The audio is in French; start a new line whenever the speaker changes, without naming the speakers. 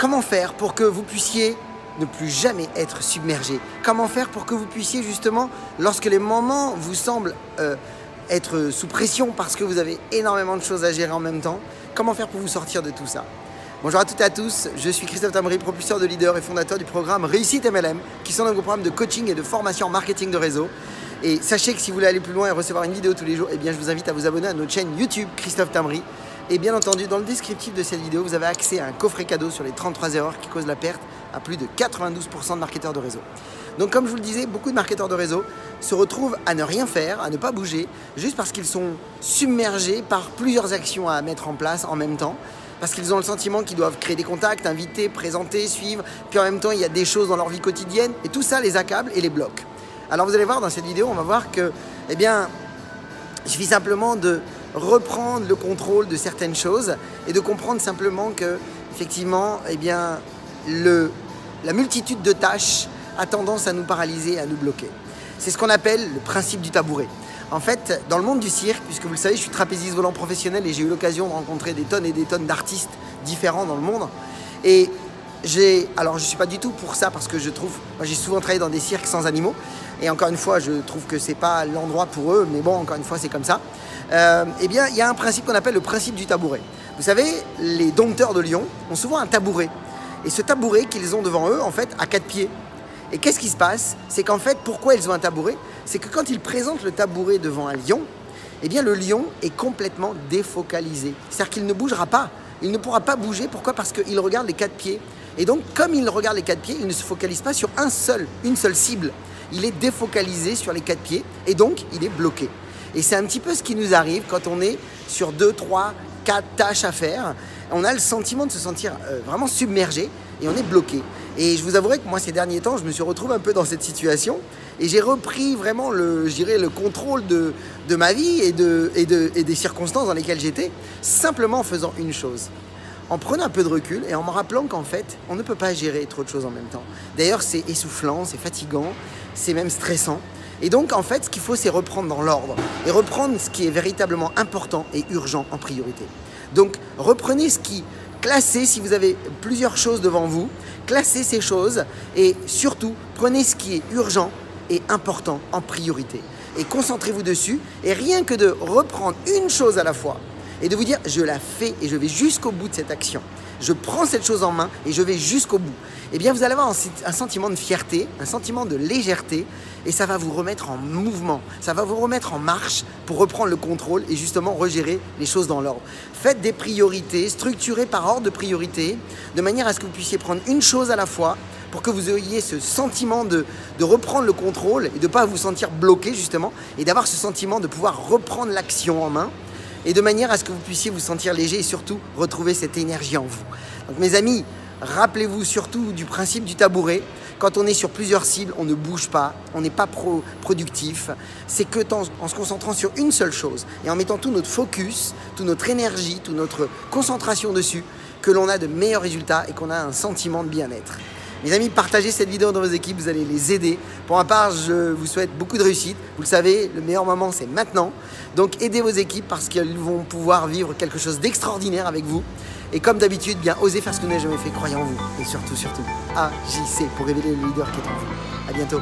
comment faire pour que vous puissiez ne plus jamais être submergé? Comment faire pour que vous puissiez justement, lorsque les moments vous semblent être sous pression parce que vous avez énormément de choses à gérer en même temps, comment faire pour vous sortir de tout ça? Bonjour à toutes et à tous, je suis Christophe Tamry, propulseur de leader et fondateur du programme Réussite MLM, qui sont un programme de coaching et de formation en marketing de réseau. Et sachez que si vous voulez aller plus loin et recevoir une vidéo tous les jours, eh bien je vous invite à vous abonner à notre chaîne YouTube Christophe Tamry. Et bien entendu, dans le descriptif de cette vidéo, vous avez accès à un coffret cadeau sur les 33 erreurs qui causent la perte à plus de 92% de marketeurs de réseau. Donc comme je vous le disais, beaucoup de marketeurs de réseau se retrouvent à ne rien faire, à ne pas bouger, juste parce qu'ils sont submergés par plusieurs actions à mettre en place en même temps, parce qu'ils ont le sentiment qu'ils doivent créer des contacts, inviter, présenter, suivre, puis en même temps il y a des choses dans leur vie quotidienne, et tout ça les accable et les bloque. Alors vous allez voir dans cette vidéo, on va voir que, eh bien, il suffit simplement de reprendre le contrôle de certaines choses et de comprendre simplement que, effectivement, eh bien, la multitude de tâches a tendance à nous paralyser, à nous bloquer. C'est ce qu'on appelle le principe du tabouret. En fait, dans le monde du cirque, puisque vous le savez, je suis trapéziste volant professionnel et j'ai eu l'occasion de rencontrer des tonnes et des tonnes d'artistes différents dans le monde. Et alors je ne suis pas du tout pour ça parce que je trouve, moi j'ai souvent travaillé dans des cirques sans animaux et encore une fois, je trouve que ce n'est pas l'endroit pour eux, mais bon, encore une fois, c'est comme ça. Eh bien, il y a un principe qu'on appelle le principe du tabouret. Vous savez, les dompteurs de lions ont souvent un tabouret. Et ce tabouret qu'ils ont devant eux, en fait, a 4 pieds. Et qu'est-ce qui se passe? C'est qu'en fait, pourquoi ils ont un tabouret? C'est que quand ils présentent le tabouret devant un lion, eh bien, le lion est complètement défocalisé. C'est-à-dire qu'il ne bougera pas. Il ne pourra pas bouger. Pourquoi? Parce qu'il regarde les 4 pieds. Et donc, comme il regarde les 4 pieds, il ne se focalise pas sur une seule cible. Il est défocalisé sur les 4 pieds et donc, il est bloqué. Et c'est un petit peu ce qui nous arrive quand on est sur 2, 3, 4 tâches à faire. On a le sentiment de se sentir vraiment submergé et on est bloqué. Et je vous avouerai que moi, ces derniers temps, je me suis retrouvé un peu dans cette situation et j'ai repris vraiment le contrôle de ma vie et des circonstances dans lesquelles j'étais, simplement en faisant une chose. En prenant un peu de recul et en me rappelant qu'en fait, on ne peut pas gérer trop de choses en même temps. D'ailleurs, c'est essoufflant, c'est fatigant, c'est même stressant. Et donc, en fait, ce qu'il faut, c'est reprendre dans l'ordre et reprendre ce qui est véritablement important et urgent en priorité. Donc, reprenez classez si vous avez plusieurs choses devant vous, classez ces choses et surtout, prenez ce qui est urgent et important en priorité. Et concentrez-vous dessus et rien que de reprendre une chose à la fois et de vous dire, je la fais et je vais jusqu'au bout de cette action. Je prends cette chose en main et je vais jusqu'au bout. Eh bien, vous allez avoir un sentiment de fierté, un sentiment de légèreté et ça va vous remettre en mouvement. Ça va vous remettre en marche pour reprendre le contrôle et justement regérer les choses dans l'ordre. Faites des priorités, structurées par ordre de priorité, de manière à ce que vous puissiez prendre une chose à la fois pour que vous ayez ce sentiment de reprendre le contrôle et de ne pas vous sentir bloqué justement et d'avoir ce sentiment de pouvoir reprendre l'action en main et de manière à ce que vous puissiez vous sentir léger et surtout retrouver cette énergie en vous. Donc mes amis, rappelez-vous surtout du principe du tabouret. Quand on est sur plusieurs cibles, on ne bouge pas, on n'est pas productif. C'est que en se concentrant sur une seule chose et en mettant tout notre focus, toute notre énergie, toute notre concentration dessus, que l'on a de meilleurs résultats et qu'on a un sentiment de bien-être. Mes amis, partagez cette vidéo dans vos équipes, vous allez les aider. Pour ma part, je vous souhaite beaucoup de réussite. Vous le savez, le meilleur moment, c'est maintenant. Donc, aidez vos équipes parce qu'elles vont pouvoir vivre quelque chose d'extraordinaire avec vous. Et comme d'habitude, bien, osez faire ce que vous n'avez jamais fait, croyez en vous. Et surtout, agissez pour révéler le leader qui est en vous. À bientôt.